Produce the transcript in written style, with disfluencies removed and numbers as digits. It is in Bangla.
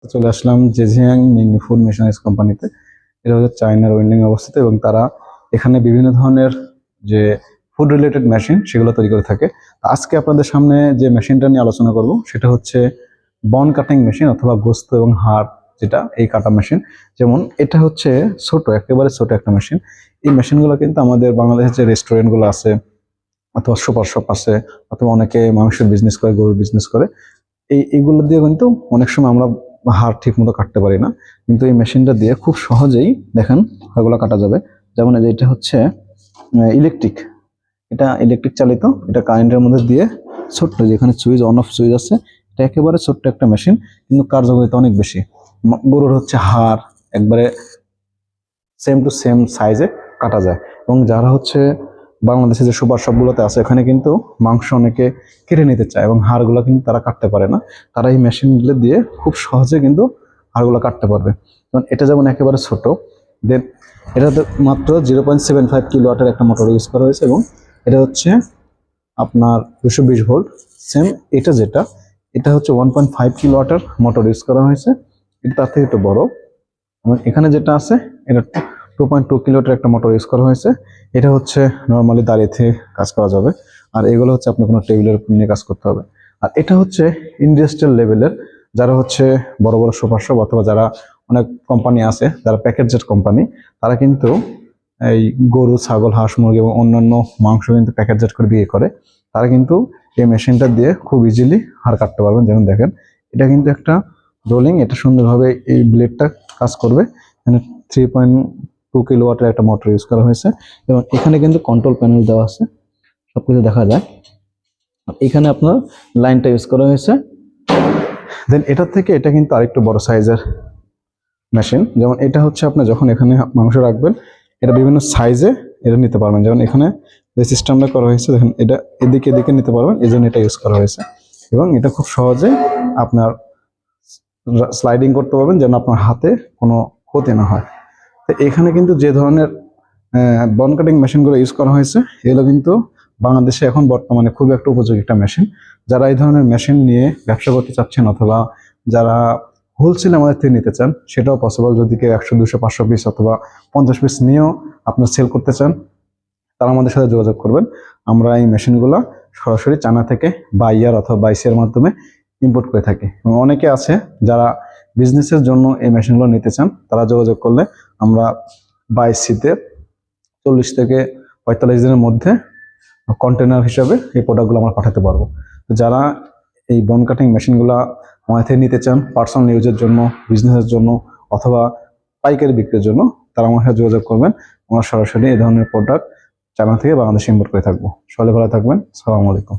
চলে আসলাম জেজিয়াং মিনি ফুড মেশিনারিজ কোম্পানিতে। এটা হচ্ছে চায়নার ওয়েনলিং অবস্থিত এবং তারা এখানে বিভিন্ন ধরনের যে ফুড রিলেটেড মেশিন সেগুলো তৈরি করে থাকে। আজকে আপনাদের সামনে যে মেশিনটা নিয়ে আলোচনা করব সেটা হচ্ছে বন কাটিং মেশিন অথবা গোস্ত এবং হাড়, যেটা এই কাটা মেশিন। যেমন এটা হচ্ছে ছোট, একেবারে ছোট একটা মেশিন। এই মেশিনগুলো কিন্তু আমাদের বাংলাদেশের যে রেস্টুরেন্টগুলো আছে অথবা সুপার শপ আছে অথবা অনেকে মাংসের বিজনেস করে, গরুর বিজনেস করে, এইগুলো দিয়ে কিন্তু অনেক সময় আমরা হাড় ঠিক মতো কাটতে পারি না, কিন্তু এই মেশিনটা দিয়ে খুব সহজেই দেখেন হাড়গুলো কাটা যাবে। যেমন এই যে এটা হচ্ছে ইলেকট্রিক, এটা ইলেকট্রিক চালিত, এটা কারেন্টের মধ্যে দিয়ে ছোট্ট যেখানে সুইচ অন অফ সুইচ আছে, এটা একেবারে ছোট্ট একটা মেশিন, কিন্তু কার্যকারিতা অনেক বেশি। গরুর হচ্ছে হাড় একবারে সেম টু সেম সাইজে কাটা যায়। এবং যারা হচ্ছে বাংলাদেশে যে সুপার শপগুলোতে আছে এখানে কিন্তু মাংস অনেকে কেটে নিতে চায় এবং হাড়গুলো কিন্তু তারা কাটতে পারে না, তারা এই মেশিনগুলো দিয়ে খুব সহজে কিন্তু হাড়গুলো কাটতে পারবে। কারণ এটা যেমন একেবারে ছোট, দেন এটাতে মাত্র 0.75 কিলোওয়াটের একটা মোটর ইউজ করা হয়েছে এবং এটা হচ্ছে আপনার 220 ভোল্ট। সেম এটা যেটা, এটা হচ্ছে 1.5 কিলোওয়াটের মোটর ইউজ করা হয়েছে, এটা তার থেকে একটু বড়। এবং এখানে যেটা আছে এটা 2.2 কিলোওয়াটের একটা মোটর ইউজ করা হয়েছে। এটা হচ্ছে নর্মালি দাঁড়িয়ে থেকে কাজ করা যাবে, আর এগুলো হচ্ছে আপনার কোনো টেবিলের উপর নিয়ে কাজ করতে হবে। আর এটা হচ্ছে ইন্ডাস্ট্রিয়াল লেভেলের, যারা হচ্ছে বড় বড় সুপার শপ অথবা যারা অনেক কোম্পানি আছে যারা প্যাকেটজাত কোম্পানি, তারা কিন্তু এই গরু, ছাগল, হাঁস, মুরগি এবং অন্যান্য মাংস কিন্তু প্যাকেটজাত করে বিক্রি করে। তারা কিন্তু এই মেশিনটা দিয়ে খুব ইজিলি হাড় কাটতে পারবেন। যেমন দেখেন এটা কিন্তু একটা রোলিং, এটা সুন্দরভাবে এই ব্লেডটা কাজ করবে। এখানে 3.2 কিলোওয়াটের একটা মোটর ইউজ করা হয়েছে এবং এখানে কিন্তু কন্ট্রোল প্যানেল দেওয়া আছে, সবকিছু দেখা যায়। এখানে আপনার লাইনটা ইউজ করা হয়েছে। দেন এটার থেকে এটা কিন্তু আরেকটু বড় সাইজের মেশিন। যেমন এটা হচ্ছে আপনি যখন এখানে মাংস রাখবেন, এটা বিভিন্ন সাইজে এটা নিতে পারবেন। যেমন এখানে যে সিস্টেমটা করা হয়েছে দেখেন, এটা এদিকে এদিকে নিতে পারবেন, এই জন্য এটা ইউজ করা হয়েছে। এবং এটা খুব সহজে আপনার স্লাইডিং করতে পারবেন যেন আপনার হাতে কোনো ক্ষতি না হয়। তো এখানে কিন্তু যে ধরনের বন কাটিং মেশিনগুলো ইউজ করা হয়েছে এগুলো কিন্তু বাংলাদেশে এখন বর্তমানে খুব একটা উপযোগী একটা মেশিন। যারা এই ধরনের মেশিন নিয়ে ব্যবসা করতে চাচ্ছেন অথবা যারা হোলসেল আমাদের থেকে নিতে চান, সেটাও পসিবল। যদি কেউ 100, 200, 500 পিস অথবা 50 পিস নিয়েও আপনার সেল করতে চান, তারা আমাদের সাথে যোগাযোগ করবেন। আমরা এই মেশিনগুলো সরাসরি চায়না থেকে বাইয়ার অথবা বাইসের মাধ্যমে ইম্পোর্ট করে থাকি। এবং অনেকে আছে যারা বিজনেসের জন্য এই মেশিনগুলো নিতে চান, তারা যোগাযোগ করলে আমরা 22 40 থেকে 45 দিনের মধ্যে কন্টেনার হিসাবে এই প্রোডাক্টগুলো আমরা পাঠাতে পারবো। তো যারা এই বন কাটিং মেশিনগুলো আমাদের থেকে নিতে চান পার্সোনাল ইউজের জন্য, বিজনেসের জন্য অথবা পাইকারি বিক্রির জন্য, তারা আমার সাথে যোগাযোগ করবেন। আমরা সরাসরি এই ধরনের প্রোডাক্ট চায়না থেকে বাংলাদেশে ইম্পোর্ট করে থাকবো। সকলে ভালো থাকবেন। আসসালামু আলাইকুম।